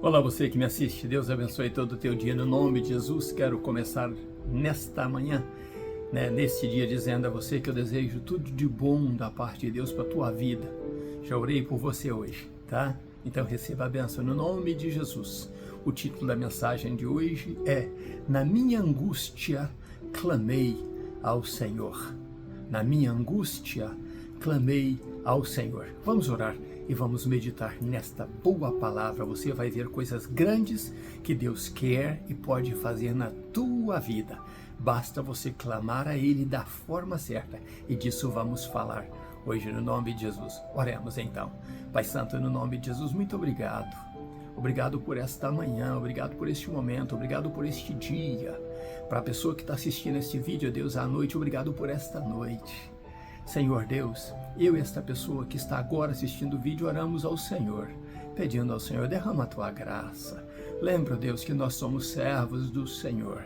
Olá, você que me assiste, Deus abençoe todo o teu dia, no nome de Jesus. Quero começar nesta manhã, neste dia, dizendo a você que eu desejo tudo de bom da parte de Deus para a tua vida. Já orei por você hoje, tá? Então receba a bênção no nome de Jesus. O título da mensagem de hoje é: Na minha angústia, clamei ao Senhor. Na minha angústia, clamei ao Senhor. Vamos orar e vamos meditar nesta boa palavra. Você vai ver coisas grandes que Deus quer e pode fazer na tua vida. Basta você clamar a Ele da forma certa, e disso vamos falar hoje no nome de Jesus. Oremos então. Pai Santo, no nome de Jesus, muito obrigado. Obrigado por esta manhã, obrigado por este momento, obrigado por este dia. Para a pessoa que está assistindo este vídeo, Deus, à noite, obrigado por esta noite. Senhor Deus, eu e esta pessoa que está agora assistindo o vídeo, oramos ao Senhor, pedindo ao Senhor, derrama a tua graça. Lembra, Deus, que nós somos servos do Senhor.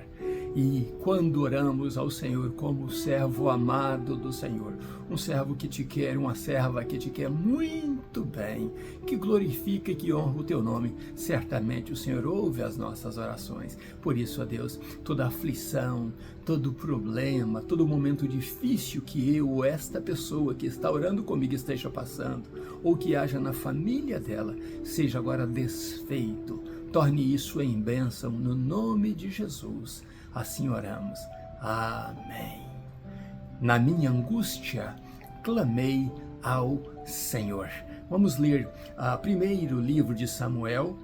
E quando oramos ao Senhor como servo amado do Senhor, um servo que te quer, uma serva que te quer muito bem, que glorifica e que honra o teu nome, certamente o Senhor ouve as nossas orações. Por isso, ó Deus, toda aflição, todo problema, todo momento difícil que eu ou esta pessoa que está orando comigo esteja passando, ou que haja na família dela, seja agora desfeito. Torne isso em bênção no nome de Jesus. Assim oramos. Amém. Na minha angústia, clamei ao Senhor. Vamos ler o primeiro livro de Samuel,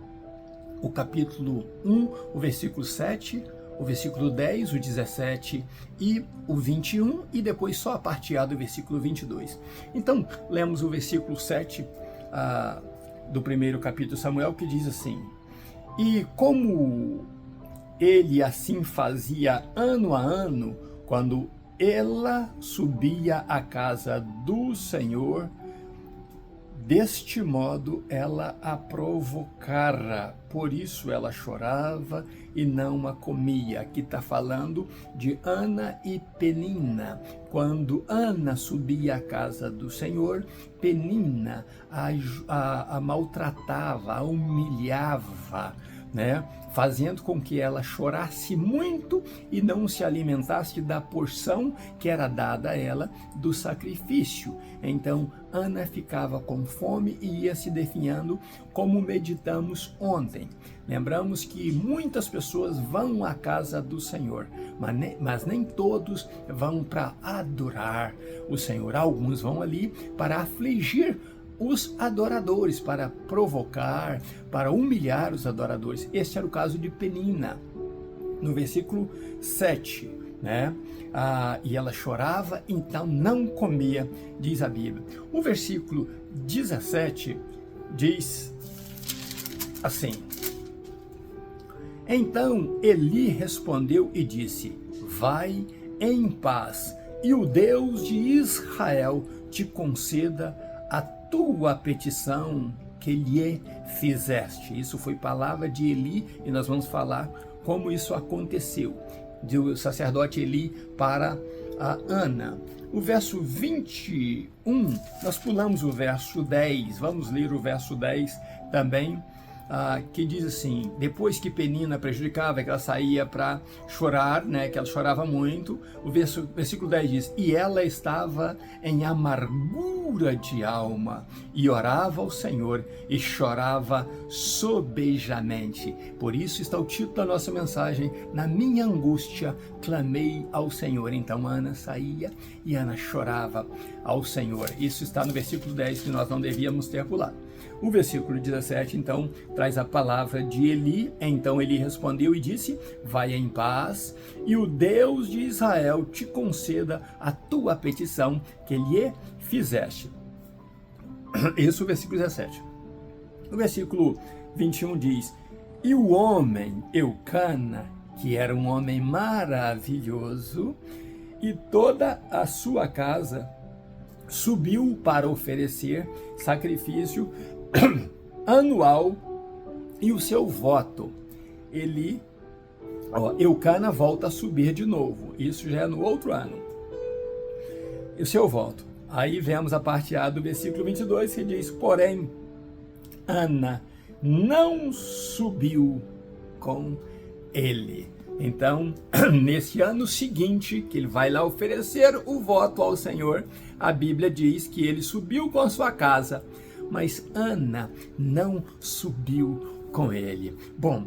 o capítulo 1, o versículo 7, o versículo 10, o 17 e o 21, e depois só a parte A do versículo 22. Então, lemos o versículo 7 do primeiro capítulo de Samuel, que diz assim: E como ele assim fazia ano a ano, quando ela subia à casa do Senhor, deste modo ela a provocara, por isso ela chorava e não a comia. Aqui está falando de Ana e Penina. Quando Ana subia à casa do Senhor, Penina a maltratava, a humilhava, fazendo com que ela chorasse muito e não se alimentasse da porção que era dada a ela do sacrifício. Então Ana ficava com fome e ia se definhando, como meditamos ontem. Lembramos que muitas pessoas vão à casa do Senhor, mas nem todos vão para adorar o Senhor. Alguns vão ali para afligir os adoradores, para provocar, para humilhar os adoradores. Este era o caso de Penina, no versículo 7, e ela chorava, então não comia, diz a Bíblia. O versículo 17 diz assim: Então Eli respondeu e disse: Vai em paz, e o Deus de Israel te conceda a tua petição que lhe fizeste. Isso foi palavra de Eli, e nós vamos falar como isso aconteceu, do sacerdote Eli para a Ana. O verso 21, nós pulamos o verso 10, vamos ler o verso 10 também, que diz assim: depois que Penina prejudicava, que ela saía para chorar, que ela chorava muito, o versículo 10 diz: E ela estava em amargura de alma, e orava ao Senhor, e chorava sobejamente. Por isso está o título da nossa mensagem: Na minha angústia, clamei ao Senhor. Então Ana saía e Ana chorava ao Senhor. Isso está no versículo 10, que nós não devíamos ter pulado. O versículo 17, então, traz a palavra de Eli. Então Eli respondeu e disse: Vai em paz, e o Deus de Israel te conceda a tua petição que lhe fizeste. Esse é o versículo 17. O versículo 21 diz: E o homem Eucana, que era um homem maravilhoso, e toda a sua casa, subiu para oferecer sacrifício anual e o seu voto. Eucana volta a subir de novo, isso já é no outro ano, e o seu voto. Aí vemos a parte A do versículo 22, que diz: Porém, Ana não subiu com ele. Então, nesse ano seguinte, que ele vai lá oferecer o voto ao Senhor, a Bíblia diz que ele subiu com a sua casa, mas Ana não subiu com ele. Bom,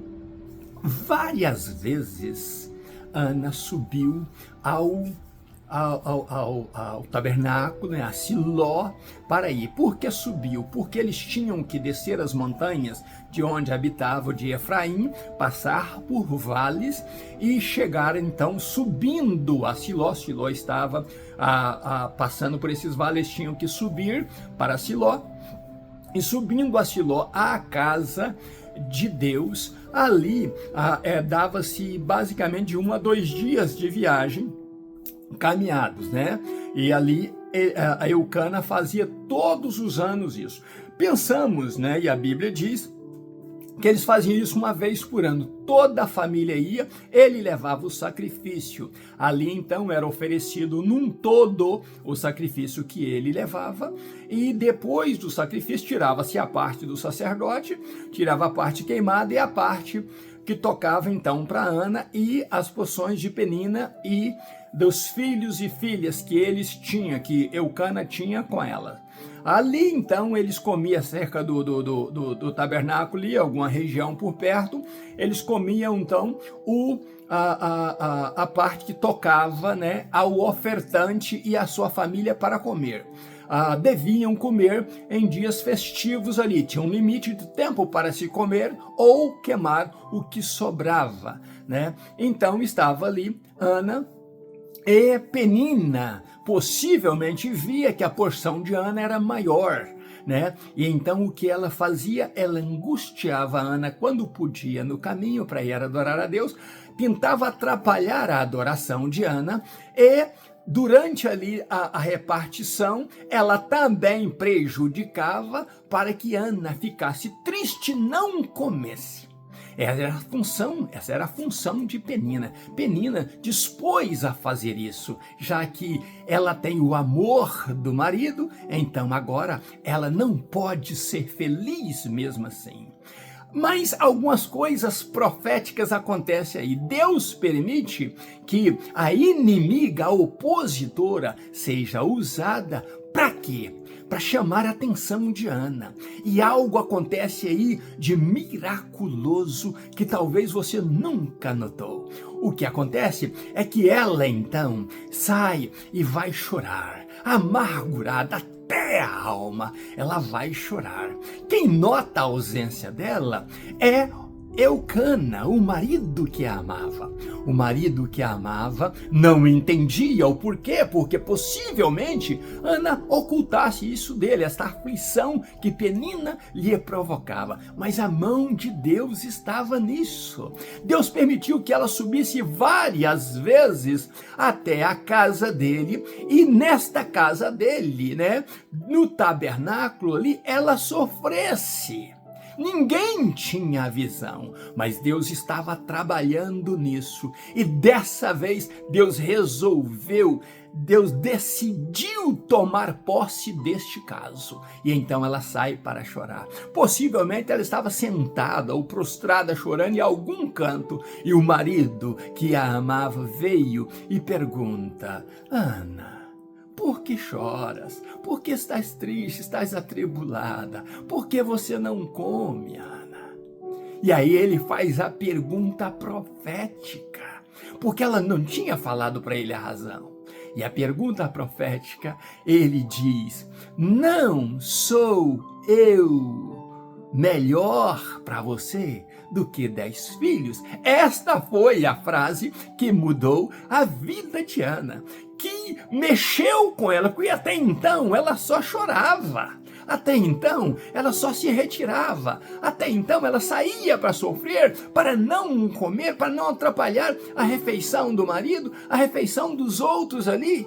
várias vezes Ana subiu ao tabernáculo, né, a Siló, para ir. Por que subiu? Porque eles tinham que descer as montanhas de onde habitava o de Efraim, passar por vales e chegar então subindo a Siló. Siló estava passando por esses vales, tinham que subir para Siló, e subindo a Siló, à casa de Deus, ali dava-se basicamente de 1 a 2 dias de viagem, caminhados, né? E ali a Eucana fazia todos os anos isso. Pensamos, né? E a Bíblia diz que eles faziam isso uma vez por ano. Toda a família ia, ele levava o sacrifício. Ali então era oferecido num todo o sacrifício que ele levava, e depois do sacrifício tirava-se a parte do sacerdote, tirava a parte queimada e a parte que tocava então para Ana, e as porções de Penina e dos filhos e filhas que eles tinham, que Eucana tinha com ela. Ali então eles comiam cerca do tabernáculo e alguma região por perto, eles comiam então a parte que tocava, né, ao ofertante e a sua família para comer. Deviam comer em dias festivos ali, tinha um limite de tempo para se comer ou queimar o que sobrava, né? Então estava ali Ana, e Penina possivelmente via que a porção de Ana era maior, né? E então o que ela fazia? Ela angustiava Ana quando podia no caminho para ir adorar a Deus, tentava atrapalhar a adoração de Ana, e durante ali a repartição, ela também prejudicava para que Ana ficasse triste e não comesse. Essa era a função de Penina. Penina dispôs a fazer isso, já que ela tem o amor do marido, então agora ela não pode ser feliz mesmo assim. Mas algumas coisas proféticas acontecem aí. Deus permite que a inimiga, a opositora, seja usada para quê? Para chamar a atenção de Ana. E algo acontece aí de miraculoso que talvez você nunca notou. O que acontece é que ela então sai e vai chorar, amargurada até a alma, ela vai chorar. Quem nota a ausência dela é Eucana, o marido que a amava. O marido que a amava não entendia o porquê, porque possivelmente Ana ocultasse isso dele, esta aflição que Penina lhe provocava. Mas a mão de Deus estava nisso. Deus permitiu que ela subisse várias vezes até a casa dele, e nesta casa dele, né, no tabernáculo ali, ela sofresse. Ninguém tinha a visão, mas Deus estava trabalhando nisso. E dessa vez Deus decidiu tomar posse deste caso. E então ela sai para chorar. Possivelmente ela estava sentada ou prostrada chorando em algum canto. E o marido que a amava veio e pergunta: Ana, por que choras? Por que estás triste, estás atribulada? Por que você não come, Ana? E aí ele faz a pergunta profética, porque ela não tinha falado para ele a razão. E a pergunta profética, ele diz: não sou eu melhor para você do que 10 filhos? Esta foi a frase que mudou a vida de Ana, que mexeu com ela, porque até então ela só chorava, até então ela só se retirava, até então ela saía para sofrer, para não comer, para não atrapalhar a refeição do marido, a refeição dos outros ali.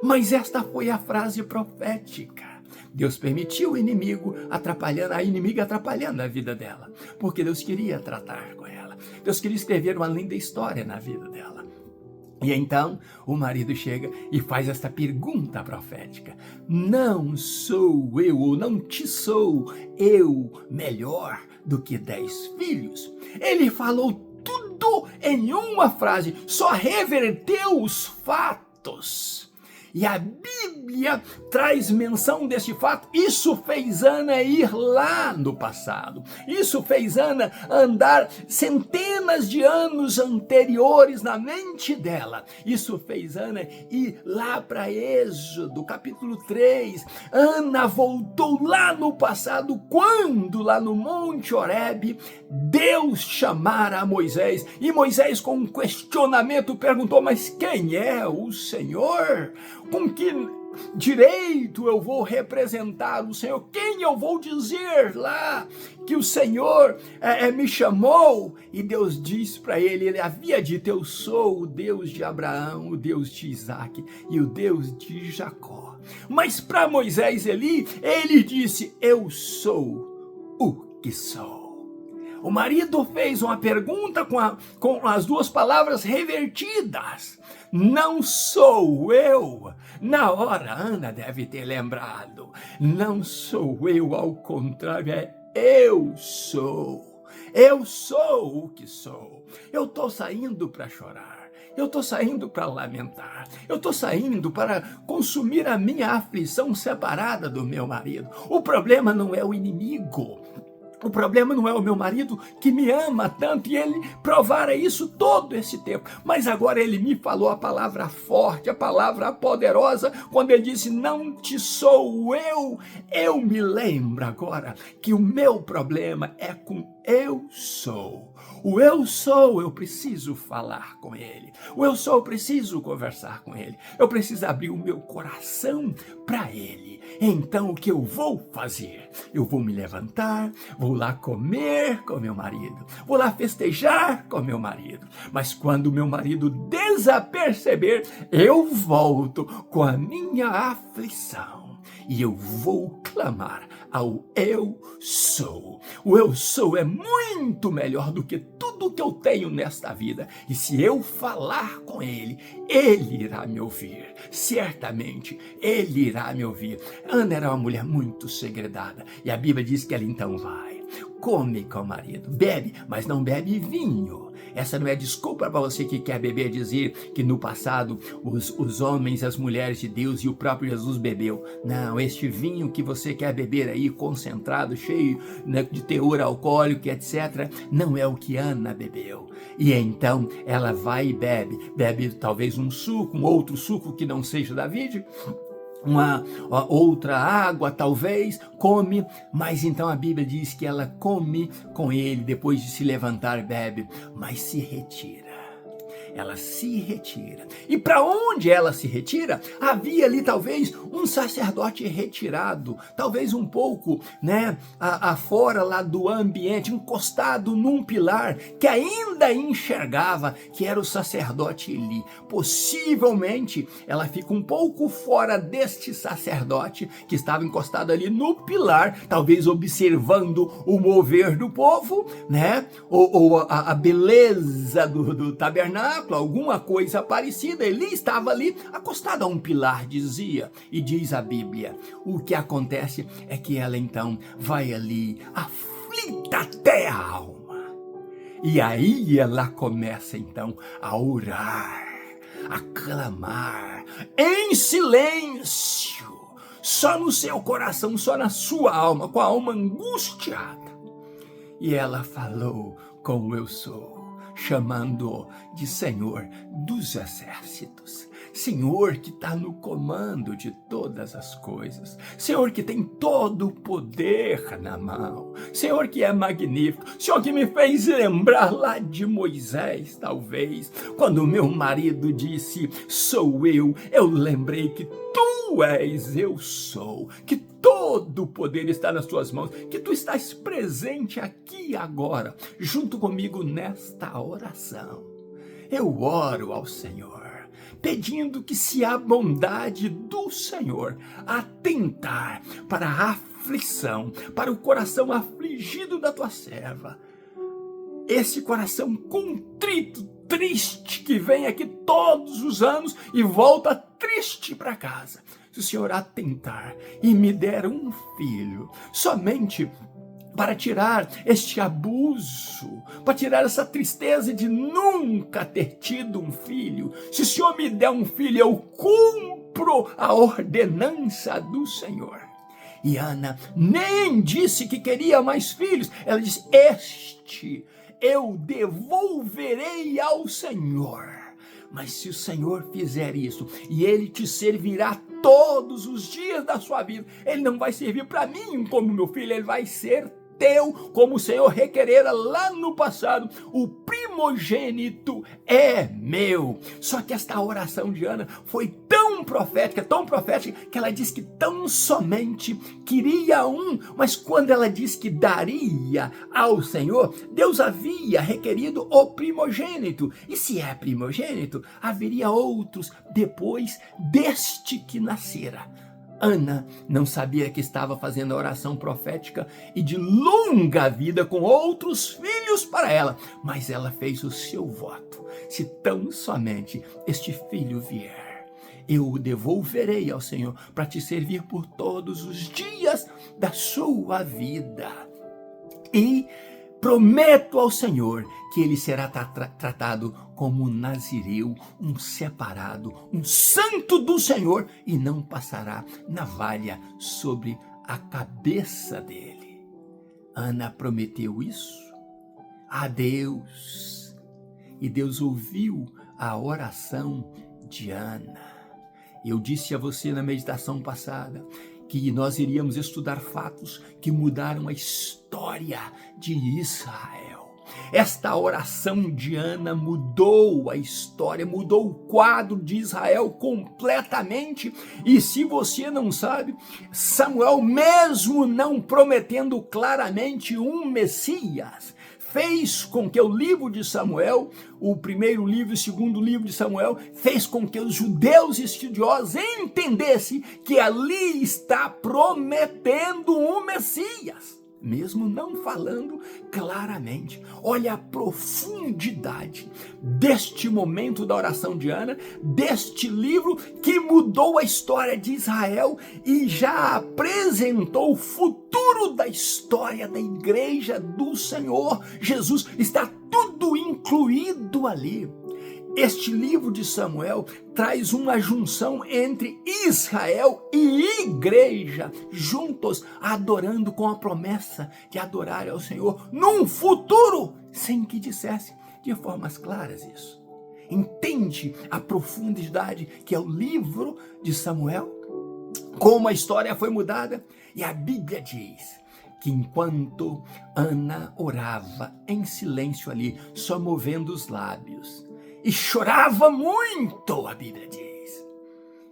Mas esta foi a frase profética. Deus permitiu a inimiga atrapalhando a vida dela, porque Deus queria tratar com ela. Deus queria escrever uma linda história na vida dela. E então o marido chega e faz esta pergunta profética: não sou eu, ou não te sou eu melhor do que 10 filhos? Ele falou tudo em uma frase, só reverteu os fatos. E a Bíblia traz menção desse fato. Isso fez Ana ir lá no passado. Isso fez Ana andar centenas de anos anteriores na mente dela. Isso fez Ana ir lá para Êxodo, capítulo 3. Ana voltou lá no passado, quando lá no Monte Horebe, Deus chamara a Moisés. E Moisés, com um questionamento, perguntou: mas quem é o Senhor? Com que direito eu vou representar o Senhor? Quem eu vou dizer lá que o Senhor me chamou? E Deus disse para ele, ele havia dito: eu sou o Deus de Abraão, o Deus de Isaac e o Deus de Jacó. Mas para Moisés ele disse: eu sou o que sou. O marido fez uma pergunta com as duas palavras revertidas. Não sou eu. Na hora, Ana deve ter lembrado. Não sou eu, ao contrário, é eu sou. Eu sou o que sou. Eu estou saindo para chorar. Eu estou saindo para lamentar. Eu estou saindo para consumir a minha aflição separada do meu marido. O problema não é o inimigo. O problema não é o meu marido, que me ama tanto, e ele provara isso todo esse tempo. Mas agora ele me falou a palavra forte, a palavra poderosa, quando ele disse: não te sou eu. Eu me lembro agora que o meu problema é com eu sou. O eu sou, eu preciso falar com ele. O eu sou, eu preciso conversar com ele. Eu preciso abrir o meu coração para ele. Então o que eu vou fazer? Eu vou me levantar, vou lá comer com meu marido, vou lá festejar com meu marido. Mas quando meu marido desaperceber, eu volto com a minha aflição. E eu vou clamar ao eu sou. O eu sou é muito melhor do que tudo que eu tenho nesta vida. E se eu falar com ele, ele irá me ouvir. Certamente, ele irá me ouvir. Ana era uma mulher muito segredada. E a Bíblia diz que ela então vai, come com o marido, bebe, mas não bebe vinho. Essa não é desculpa para você que quer beber, dizer que no passado os homens, as mulheres de Deus e o próprio Jesus bebeu. Não, este vinho que você quer beber aí, concentrado, cheio, né, de teor alcoólico, etc., não é o que Ana bebeu. E então ela vai e bebe talvez um suco, um outro suco que não seja da vide, uma outra água, talvez, come, mas então a Bíblia diz que ela come com ele, depois de se levantar, bebe, mas se retira. Ela se retira. E para onde ela se retira? Havia ali talvez um sacerdote retirado, talvez um pouco, né, afora lá do ambiente, encostado num pilar, que ainda enxergava que era o sacerdote Eli. Possivelmente ela fica um pouco fora deste sacerdote que estava encostado ali no pilar, talvez observando o mover do povo, né, ou a beleza do tabernáculo, alguma coisa parecida. Ele estava ali acostado a um pilar, dizia, e diz a Bíblia, o que acontece é que ela então vai ali aflita até a alma, e aí ela começa então a orar, a clamar em silêncio, só no seu coração, só na sua alma, com a alma angustiada. E ela falou com o eu sou, chamando-o de Senhor dos Exércitos. Senhor que está no comando de todas as coisas. Senhor que tem todo o poder na mão. Senhor que é magnífico. Senhor que me fez lembrar lá de Moisés, talvez, quando meu marido disse, sou eu lembrei que tu és eu sou, que todo o poder está nas tuas mãos, que tu estás presente aqui agora, junto comigo nesta oração. Eu oro ao Senhor, pedindo que se a bondade do Senhor atentar para a aflição, para o coração afligido da tua serva, esse coração contrito, triste, que vem aqui todos os anos e volta triste para casa. Se o Senhor atentar e me der um filho, somente para tirar este abuso, para tirar essa tristeza de nunca ter tido um filho, se o Senhor me der um filho, eu cumpro a ordenança do Senhor. E Ana nem disse que queria mais filhos, ela disse: este eu devolverei ao Senhor. Mas se o Senhor fizer isso, e Ele te servirá todos os dias da sua vida, Ele não vai servir para mim como meu filho, Ele vai ser teu, como o Senhor requerera lá no passado. O primogênito é meu. Só que esta oração de Ana foi tão profética, que ela disse que tão somente queria um, mas quando ela disse que daria ao Senhor, Deus havia requerido o primogênito. E se é primogênito, haveria outros depois deste que nascera. Ana não sabia que estava fazendo a oração profética e de longa vida com outros filhos para ela, mas ela fez o seu voto: se tão somente este filho vier, eu o devolverei ao Senhor para te servir por todos os dias da sua vida. E prometo ao Senhor que ele será tratado como um nazireu, um separado, um santo do Senhor, e não passará navalha sobre a cabeça dele. Ana prometeu isso a Deus, e Deus ouviu a oração de Ana. Eu disse a você na meditação passada que nós iríamos estudar fatos que mudaram a história de Israel. Esta oração de Ana mudou a história, mudou o quadro de Israel completamente. E se você não sabe, Samuel, mesmo não prometendo claramente um Messias, fez com que o livro de Samuel, o primeiro livro e o segundo livro de Samuel, fez com que os judeus estudiosos entendessem que ali está prometendo um Messias, mesmo não falando claramente. Olha a profundidade deste momento da oração de Ana, deste livro que mudou a história de Israel e já apresentou o futuro da história da igreja do Senhor Jesus. Está tudo incluído ali. Este livro de Samuel traz uma junção entre Israel e igreja, juntos adorando com a promessa de adorar ao Senhor num futuro, sem que dissesse de formas claras isso. Entende a profundidade que é o livro de Samuel? Como a história foi mudada? E a Bíblia diz que enquanto Ana orava em silêncio ali, só movendo os lábios, e chorava muito, a Bíblia diz.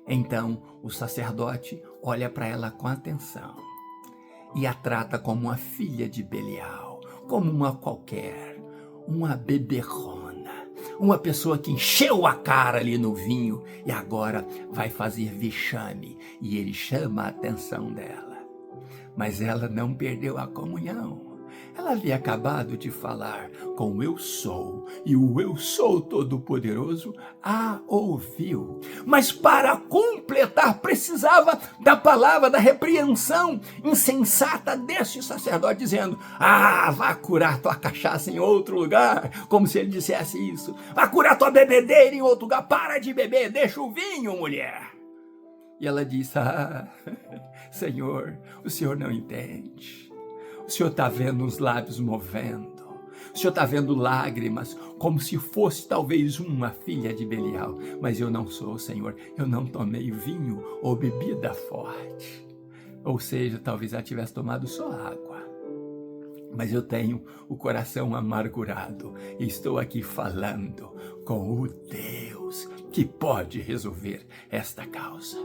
Então o sacerdote olha para ela com atenção e a trata como uma filha de Belial, como uma qualquer, uma beberrona, uma pessoa que encheu a cara ali no vinho e agora vai fazer vexame, e ele chama a atenção dela. Mas ela não perdeu a comunhão. Ela havia acabado de falar com o Eu Sou, e o Eu Sou Todo-Poderoso a ouviu. Mas para completar, precisava da palavra, da repreensão insensata deste sacerdote, dizendo: vá curar tua cachaça em outro lugar, como se ele dissesse isso. Vá curar tua bebedeira em outro lugar, para de beber, deixa o vinho, mulher. E ela disse: Senhor, o Senhor não entende. O Senhor está vendo os lábios movendo. O Senhor está vendo lágrimas, como se fosse talvez uma filha de Belial. Mas eu não sou, Senhor. Eu não tomei vinho ou bebida forte. Ou seja, talvez ela tivesse tomado só água. Mas eu tenho o coração amargurado e estou aqui falando com o Deus que pode resolver esta causa.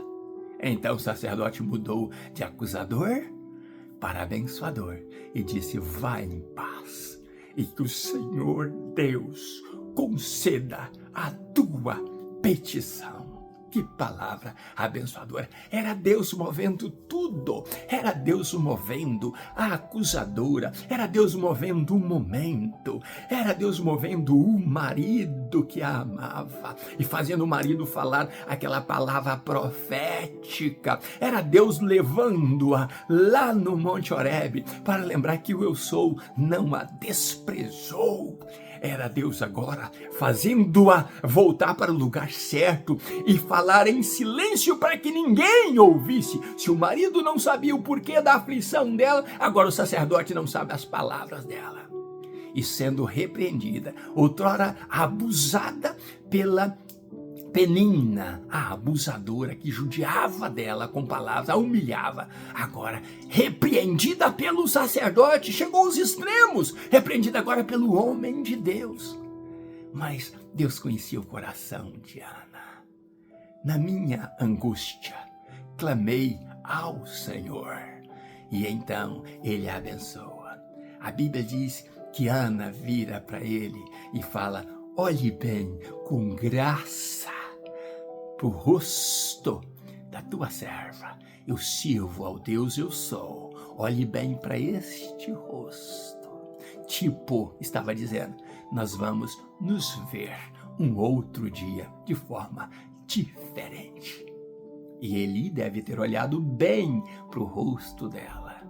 Então o sacerdote mudou de acusador para abençoador e disse: vá em paz, e que o Senhor Deus conceda a tua petição. Que palavra abençoadora. Era Deus movendo tudo. Era Deus movendo a acusadora. Era Deus movendo o momento. Era Deus movendo o marido que a amava e fazendo o marido falar aquela palavra profética. Era Deus levando-a lá no Monte Horebe para lembrar que o Eu Sou não a desprezou. Era Deus agora fazendo-a voltar para o lugar certo e falar em silêncio para que ninguém ouvisse. Se o marido não sabia o porquê da aflição dela, agora o sacerdote não sabe as palavras dela. E sendo repreendida, outrora abusada pela Penina, a abusadora que judiava dela com palavras, a humilhava, agora repreendida pelo sacerdote, chegou aos extremos, repreendida agora pelo homem de Deus. Mas Deus conhecia o coração de Ana. Na minha angústia, clamei ao Senhor, e então Ele a abençoa. A Bíblia diz que Ana vira para ele e fala: olhe bem com graça pro rosto da tua serva. Eu sirvo ao Deus Eu Sou. Olhe bem para este rosto. Tipo, estava dizendo, nós vamos nos ver um outro dia de forma diferente. E ele deve ter olhado bem pro rosto dela.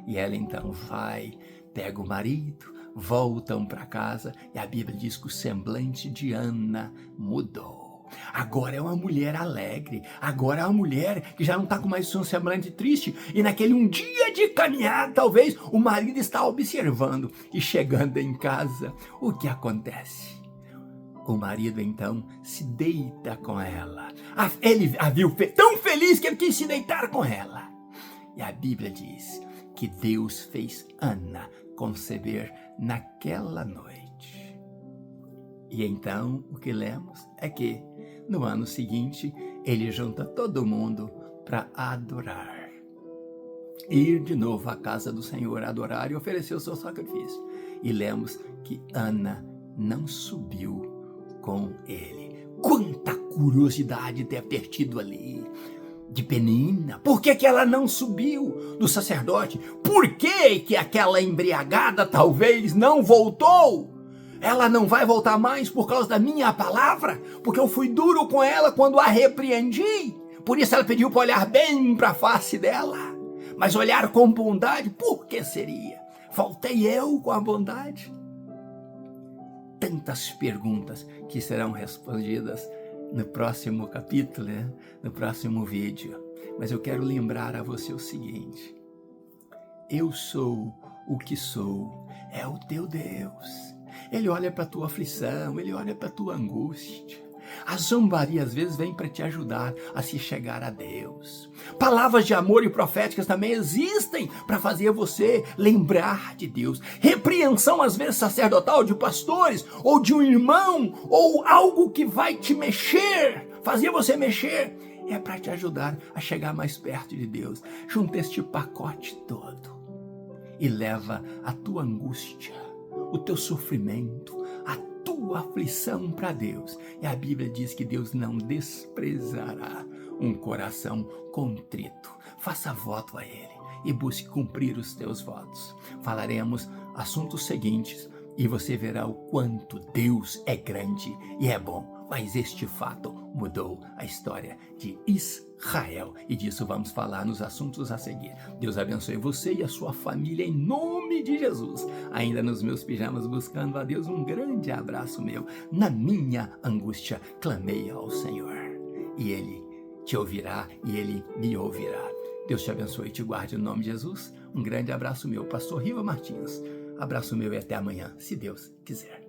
E ela então vai, pega o marido, voltam para casa e a Bíblia diz que o semblante de Ana mudou. Agora é uma mulher alegre, agora é uma mulher que já não está com mais um semblante triste. E naquele um dia de caminhar, talvez, o marido está observando e chegando em casa. O que acontece? O marido então se deita com ela. Ele a viu tão feliz que ele quis se deitar com ela. E a Bíblia diz que Deus fez Ana conceber naquela noite. E então o que lemos é que no ano seguinte ele junta todo mundo para adorar. Ir de novo à casa do Senhor, adorar e oferecer o seu sacrifício. E lemos que Ana não subiu com ele. Quanta curiosidade deve ter tido ali de Penina. Por que ela não subiu do sacerdote? Por que aquela embriagada talvez não voltou? Ela não vai voltar mais por causa da minha palavra? Porque eu fui duro com ela quando a repreendi? Por isso ela pediu para olhar bem para a face dela. Mas olhar com bondade, por que seria? Faltei eu com a bondade? Tantas perguntas que serão respondidas no próximo capítulo, né? No próximo vídeo. Mas eu quero lembrar a você o seguinte: eu sou o que sou, é o teu Deus. Ele olha para a tua aflição, ele olha para a tua angústia. A zombaria às vezes vem para te ajudar a se chegar a Deus. Palavras de amor e proféticas também existem para fazer você lembrar de Deus. Repreensão às vezes sacerdotal de pastores ou de um irmão ou algo que vai te mexer, fazer você mexer, é para te ajudar a chegar mais perto de Deus. Junta este pacote todo e leva a tua angústia, o teu sofrimento, a tua aflição para Deus. E a Bíblia diz que Deus não desprezará um coração contrito. Faça voto a Ele e busque cumprir os teus votos. Falaremos assuntos seguintes e você verá o quanto Deus é grande e é bom. Mas este fato mudou a história de Israel. E disso vamos falar nos assuntos a seguir. Deus abençoe você e a sua família em nome de Jesus. Ainda nos meus pijamas buscando a Deus, um grande abraço meu. Na minha angústia clamei ao Senhor. E Ele te ouvirá e Ele me ouvirá. Deus te abençoe e te guarde no nome de Jesus. Um grande abraço meu, Pastor Riva Martins. Abraço meu e até amanhã, se Deus quiser.